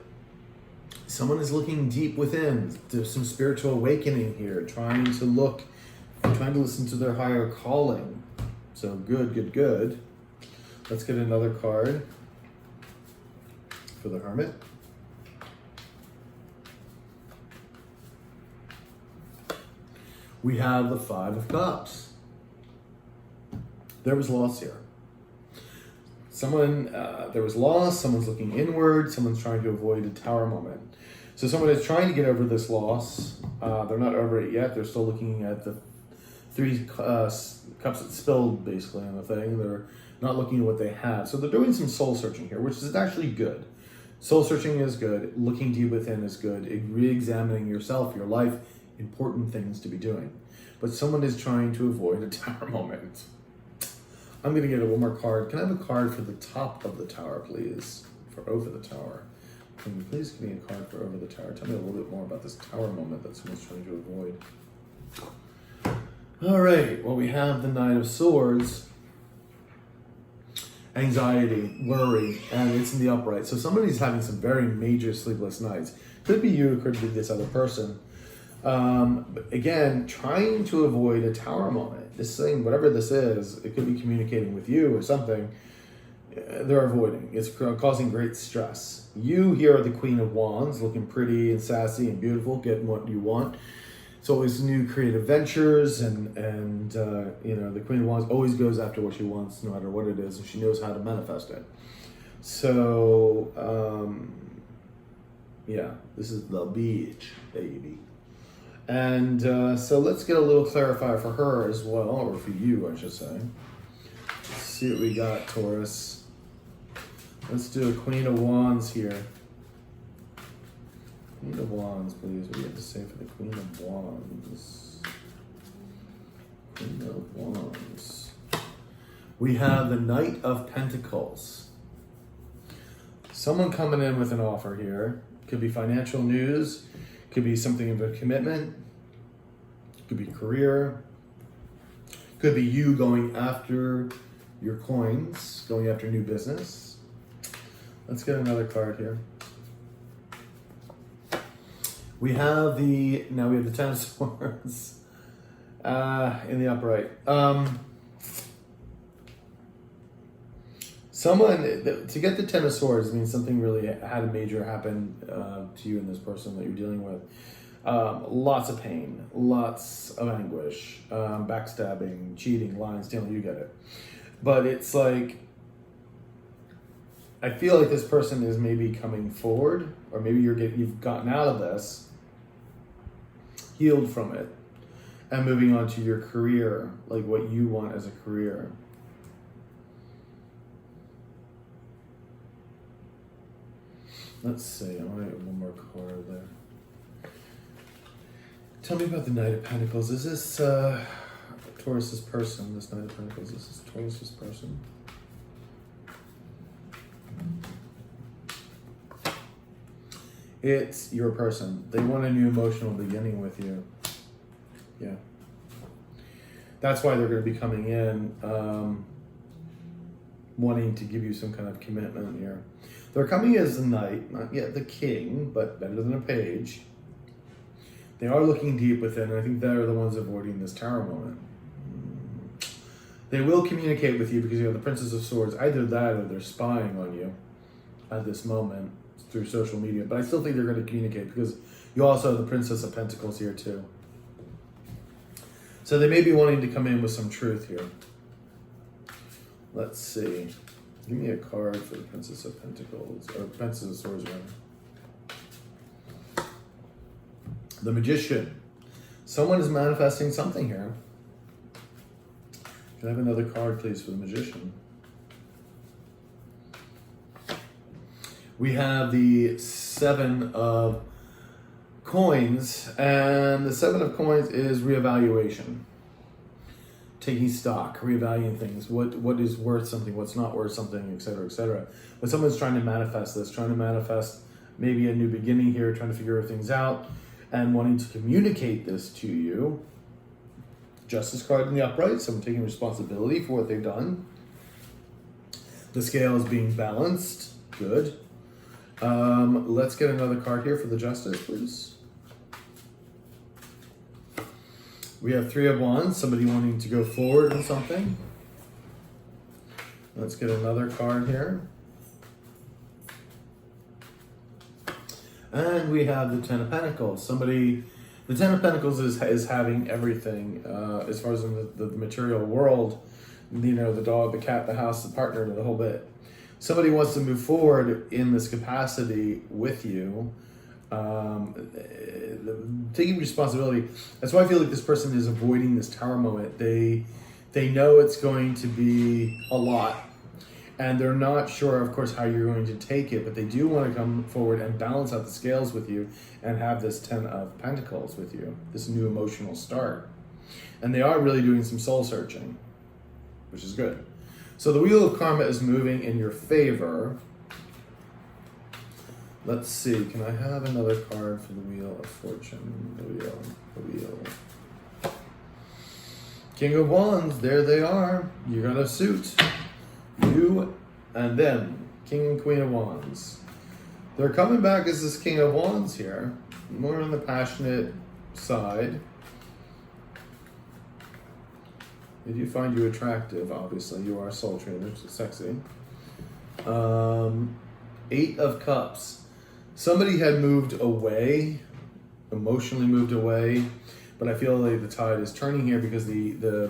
Someone is looking deep within. There's some spiritual awakening here, trying to listen to their higher calling. So good, good, good. Let's get another card for the Hermit. We have the Five of Cups. There was loss here. There was loss, someone's looking inward, someone's trying to avoid a Tower moment. So someone is trying to get over this loss. They're not over it yet. They're still looking at the three cups that spilled, basically, on the thing. They're not looking at what they have. So they're doing some soul searching here, which is actually good. Soul searching is good. Looking deep within is good. Re-examining yourself, your life, important things to be doing. But someone is trying to avoid a Tower moment. I'm going to get one more card. Can I have a card for the top of the Tower, please? For over the Tower. Can you please give me a card for over the Tower? Tell me a little bit more about this Tower moment that someone's trying to avoid. All right. Well, we have the Knight of Swords. Anxiety, worry, and it's in the upright. So somebody's having some very major sleepless nights. Could be you, could be this other person. But again, trying to avoid a Tower moment. This thing, whatever this is, it could be communicating with you or something. They're avoiding. It's causing great stress. You here are the Queen of Wands, looking pretty and sassy and beautiful, getting what you want. It's always new creative ventures, and the Queen of Wands always goes after what she wants, no matter what it is, and she knows how to manifest it. So, this is the beach, baby. And so let's get a little clarifier for her as well, or for you, I should say. Let's see what we got, Taurus. Let's do a Queen of Wands here. Queen of Wands, please. What do you have to say for the Queen of Wands? Queen of Wands. We have the Knight of Pentacles. Someone coming in with an offer here. Could be financial news. Could be something of a commitment. Could be career. Could be you going after your coins, going after new business. Let's get another card here. We have the Ten of Swords in the upright. To get the Ten of Swords means something really had a major happen to you and this person that you're dealing with. Lots of pain, lots of anguish, backstabbing, cheating, lying, stealing, you get it. But it's like, I feel like this person is maybe coming forward, or maybe you've gotten out of this, healed from it, and moving on to your career, like what you want as a career. Let's see, I want to get one more card there. Tell me about the Knight of Pentacles. Is this Taurus's person, this Knight of Pentacles? Is this Taurus's person? It's your person. They want a new emotional beginning with you. Yeah. That's why they're going to be coming in, wanting to give you some kind of commitment here. They're coming as the knight, not yet the king, but better than a page. They are looking deep within, and I think they're the ones avoiding this Tower moment. They will communicate with you because you have the Princess of Swords. Either that or they're spying on you at this moment through social media. But I still think they're going to communicate because you also have the Princess of Pentacles here too. So they may be wanting to come in with some truth here. Let's see. Give me a card for the Princess of Pentacles, or Princess of Swords, rather. The Magician. Someone is manifesting something here. Can I have another card, please, for the Magician? We have the Seven of Coins, and the Seven of Coins is reevaluation. Taking stock, reevaluating things, what is worth something, what's not worth something, etc., etc. But someone's trying to manifest this, trying to manifest maybe a new beginning here, trying to figure things out, and wanting to communicate this to you. Justice card in the upright, someone taking responsibility for what they've done. The scale is being balanced, good. Let's get another card here for the Justice, please. We have Three of Wands, somebody wanting to go forward in something. Let's get another card here. And we have the Ten of Pentacles. The Ten of Pentacles is having everything as far as in the material world. You know, the dog, the cat, the house, the partner, the whole bit. Somebody wants to move forward in this capacity with you, taking responsibility. That's why I feel like this person is avoiding this Tower moment. They know it's going to be a lot, and they're not sure, of course, how you're going to take it, but they do want to come forward and balance out the scales with you and have this Ten of Pentacles with you, this new emotional start. And they are really doing some soul searching, which is good. So the Wheel of Karma is moving in your favor. Let's see, can I have another card for the Wheel of Fortune? The Wheel. King of Wands, there they are. You got a suit. You and them, King and Queen of Wands. They're coming back as this King of Wands here, more on the passionate side. They do find you attractive, obviously. You are sultry and sexy. Eight of Cups. Somebody had moved away, emotionally moved away, but I feel like the tide is turning here because the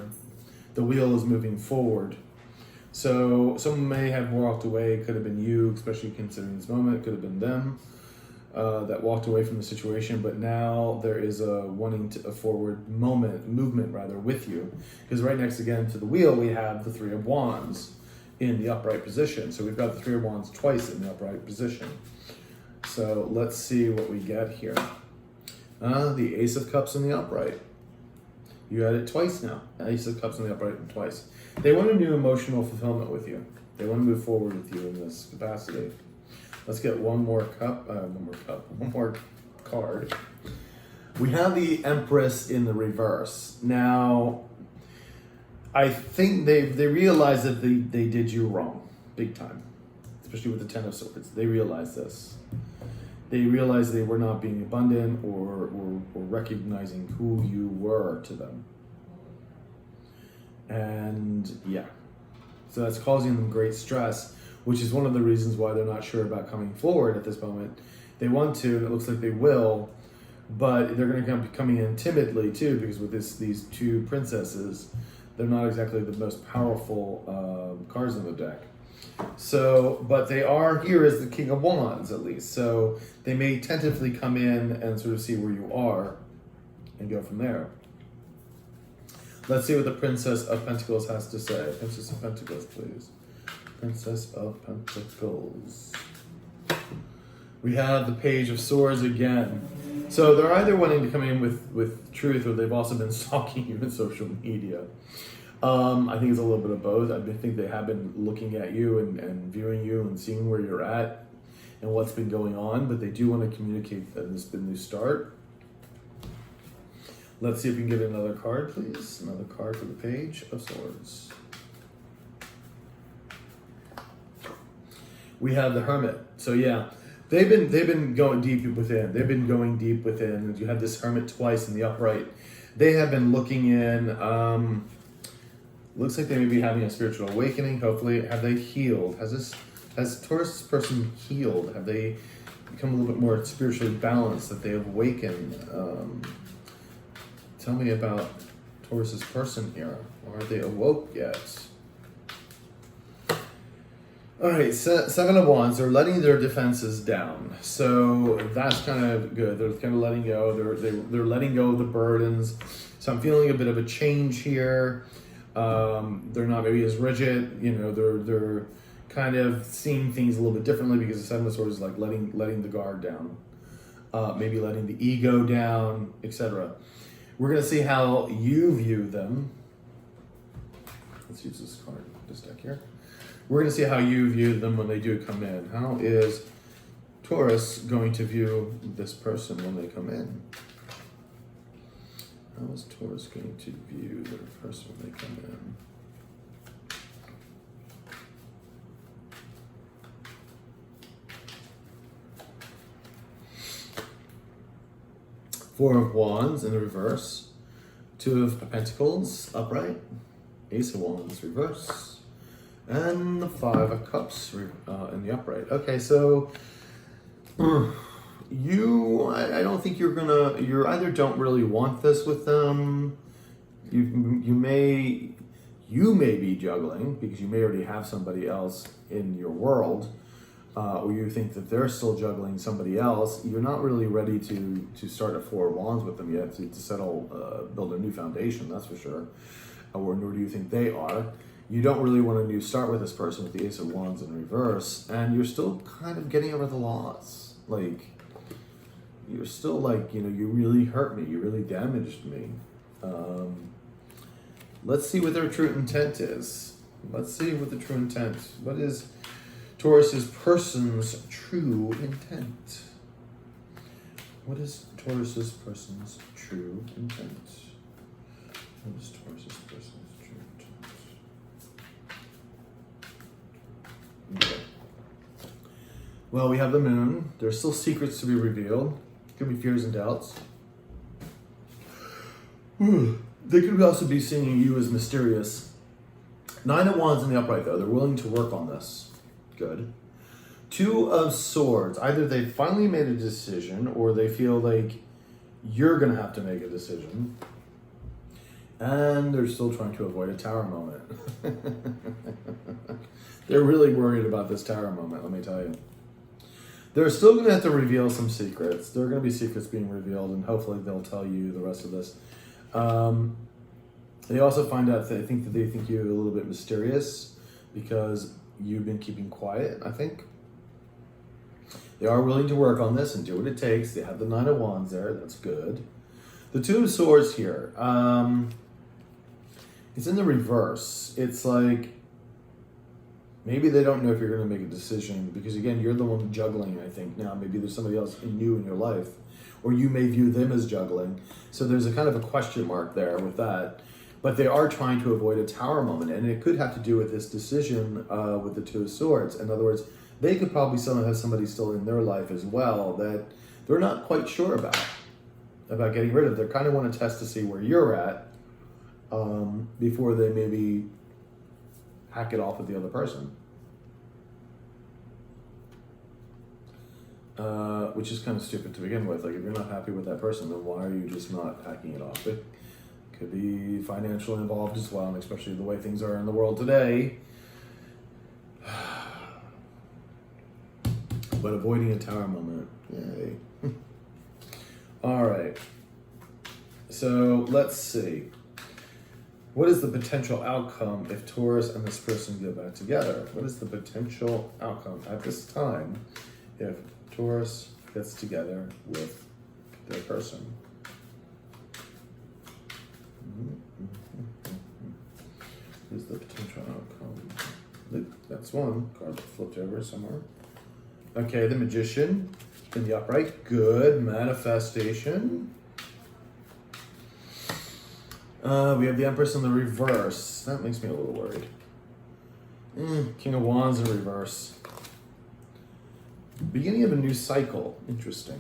wheel is moving forward. So someone may have walked away. It could have been you, especially considering this moment. It could have been them that walked away from the situation. But now there is a forward movement with you. Because right next again to the wheel, we have the Three of Wands in the upright position. So we've got the Three of Wands twice in the upright position. So let's see what we get here. The Ace of Cups in the upright. You had it twice now. Ace of Cups in the upright twice. They want a new emotional fulfillment with you. They want to move forward with you in this capacity. Let's get one more card. We have the Empress in the reverse. Now, I think they realize that they did you wrong, big time. Especially with the Ten of Swords. They realize this. They realized they were not being abundant or recognizing who you were to them. And yeah, so that's causing them great stress, which is one of the reasons why they're not sure about coming forward at this moment. They want to, and it looks like they will, but they're going to be coming in timidly too, because with these two princesses, they're not exactly the most powerful cards in the deck. So, but they are here as the King of Wands at least. So they may tentatively come in and sort of see where you are and go from there. Let's see what the Princess of Pentacles has to say. Princess of Pentacles, please. Princess of Pentacles. We have the Page of Swords again. So they're either wanting to come in with truth, or they've also been stalking you on social media. I think it's a little bit of both. I think they have been looking at you and viewing you and seeing where you're at and what's been going on, but they do want to communicate that this has been a new start. Let's see if we can get another card, please. Another card for the Page of Swords. We have the Hermit. So yeah, they've been going deep within. They've been going deep within. You had this Hermit twice in the upright. They have been looking in. Looks like they may be having a spiritual awakening. Hopefully, have they healed? Has Taurus person healed? Have they become a little bit more spiritually balanced? That they have awakened? Tell me about Taurus's person here. Or are they awoke yet? All right, Seven of Wands. They're letting their defenses down, so that's kind of good. They're kind of letting go. They're letting go of the burdens. So I'm feeling a bit of a change here. They're not maybe as rigid. You know, they're kind of seeing things a little bit differently because the Seven of Swords is like letting the guard down, maybe letting the ego down, etc. We're gonna see how you view them. Let's use this card, this deck here. We're going to see how you view them when they do come in. How is Taurus going to view this person when they come in? How is Taurus going to view their person when they come in? Four of Wands in the reverse. Two of Pentacles upright. Ace of Wands reverse. And the Five of Cups in the upright. Okay, so I don't think you either don't really want this with them. You may be juggling because you may already have somebody else in your world, or you think that they're still juggling somebody else. You're not really ready to start a Four of Wands with them yet, to settle, build a new foundation, that's for sure. Or nor do you think they are. You don't really want a new start with this person with the Ace of Wands in reverse, and you're still kind of getting over the loss. Like, you're still like, you really hurt me, you really damaged me. Let's see what their true intent is. Let's see what the true intent. What is Taurus's person's true intent? What is Taurus's person's true intent? What is Taurus's person's true intent? Okay. Well, we have the Moon. There's still secrets to be revealed. Could be fears and doubts. They could also be seeing you as mysterious. Nine of Wands in the upright, though. They're willing to work on this. Good. Two of Swords. Either they finally made a decision, or they feel like you're going to have to make a decision. And they're still trying to avoid a Tower moment. They're really worried about this Tower moment, let me tell you. They're still going to have to reveal some secrets. There are going to be secrets being revealed, and hopefully they'll tell you the rest of this. They also find out that they think you're a little bit mysterious because you've been keeping quiet, I think. They are willing to work on this and do what it takes. They have the Nine of Wands there. That's good. The Two of Swords here. It's in the reverse. It's like maybe they don't know if you're going to make a decision because, again, you're the one juggling, I think, now. Maybe there's somebody else new in your life, or you may view them as juggling. So there's a kind of a question mark there with that. But they are trying to avoid a Tower moment, and it could have to do with this decision with the Two of Swords. In other words, they could probably still have somebody still in their life as well that they're not quite sure about getting rid of. They kind of want to test to see where you're at before they maybe hack it off with the other person. Which is kind of stupid to begin with. Like, if you're not happy with that person, then why are you just not hacking it off? It could be financially involved as well, and especially the way things are in the world today. But avoiding a Tower moment, yay. All right. So let's see. What is the potential outcome if Taurus and this person get back together? What is the potential outcome at this time if Taurus gets together with their person? What is the potential outcome? That's one card that flipped over somewhere. Okay, the Magician in the upright. Good. Manifestation. We have the Empress in the reverse. That makes me a little worried. King of Wands in reverse. Beginning of a new cycle. Interesting.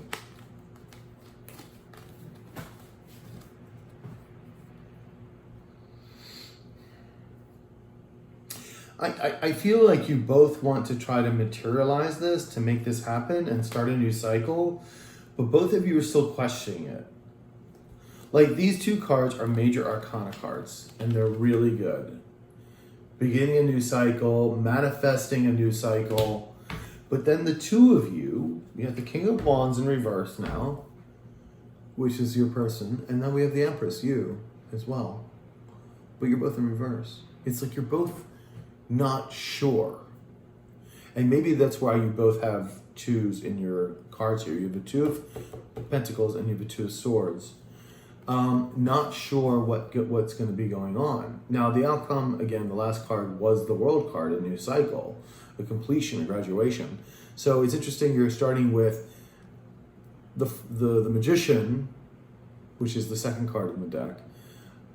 I feel like you both want to try to materialize this, to make this happen and start a new cycle, but both of you are still questioning it. Like, these two cards are major arcana cards, and they're really good. Beginning a new cycle, manifesting a new cycle, but then the two of you have the King of Wands in reverse now, which is your person, and then we have the Empress, you, as well. But you're both in reverse. It's like you're both not sure. And maybe that's why you both have twos in your cards here. You have a Two of Pentacles and you have a Two of Swords. Not sure what's going to be going on. Now, the outcome, again, the last card was the World card, a new cycle, a completion, a graduation. So it's interesting, you're starting with the Magician, which is the second card in the deck,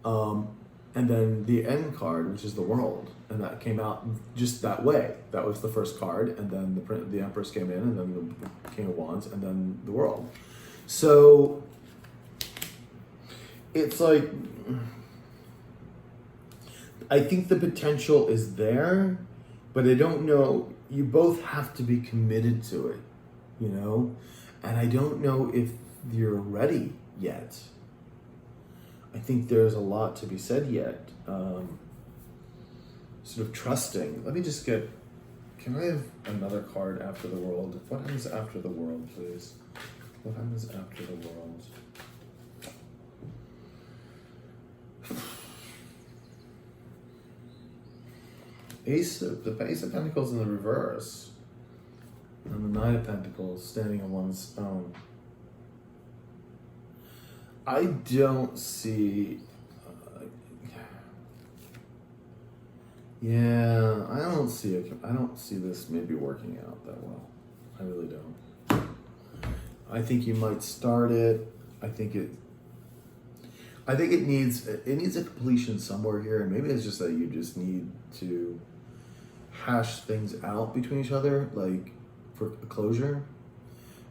and then the End card, which is the World. And that came out just that way. That was the first card, and then the Empress came in, and then the King of Wands, and then the World. So it's like, I think the potential is there, but I don't know, you both have to be committed to it, you know? And I don't know if you're ready yet. I think there's a lot to be said yet. Sort of trusting. Let me just get, can I have another card after the world? What happens after the world, please? What happens after the world? The Ace of Pentacles in the reverse. And the Knight of Pentacles standing on one's own. I don't see... yeah, I don't see this maybe working out that well. I really don't. I think you might start it. I think it needs a completion somewhere here, and maybe it's just that you just need to hash things out between each other, like for a closure.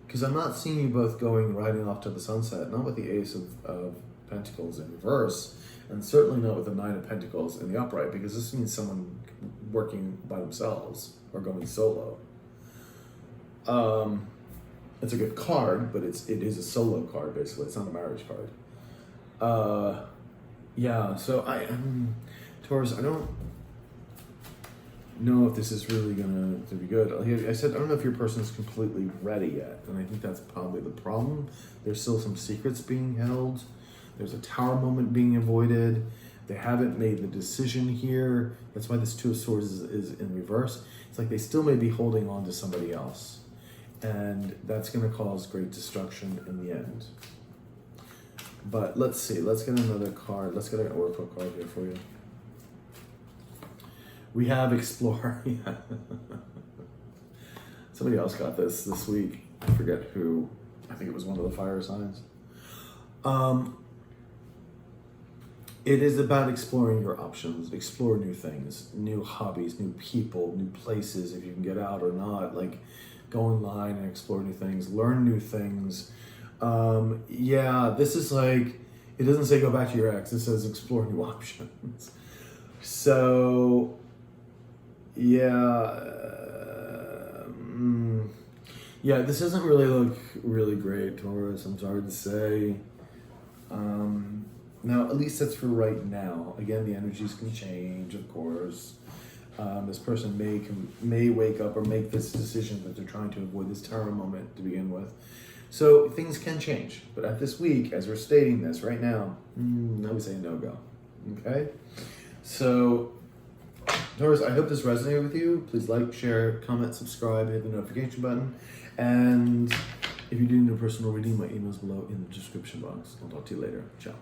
Because I'm not seeing you both riding off to the sunset, not with the Ace of Pentacles in reverse, and certainly not with the Nine of Pentacles in the upright, because this means someone working by themselves or going solo. It's a good card, but it is a solo card, basically. It's not a marriage card. Yeah, so Taurus, I don't know if this is really to be good. I said, I don't know if your person is completely ready yet, and I think that's probably the problem. There's still some secrets being held. There's a Tower moment being avoided. They haven't made the decision here. That's why this Two of Swords is in reverse. It's like they still may be holding on to somebody else, and that's going to cause great destruction in the end. But let's see. Let's get another card. Let's get an Oracle card here for you. We have Explorer. Yeah. Somebody else got this week. I forget who. I think it was one of the fire signs. It is about exploring your options, explore new things, new hobbies, new people, new places, if you can get out or not, like go online and explore new things, learn new things. Yeah, this is like, it doesn't say go back to your ex, it says explore new options. So, yeah, yeah, this doesn't really look really great, Taurus, I'm sorry to say. Now, at least that's for right now. Again, the energies can change, of course. This person may wake up or make this decision that they're trying to avoid this Tower moment to begin with. So things can change. But at this week, as we're stating this right now, I would say no-go. Okay? So, Taurus, I hope this resonated with you. Please like, share, comment, subscribe, hit the notification button. And if you do need a personal reading, my email's below in the description box. I'll talk to you later. Ciao.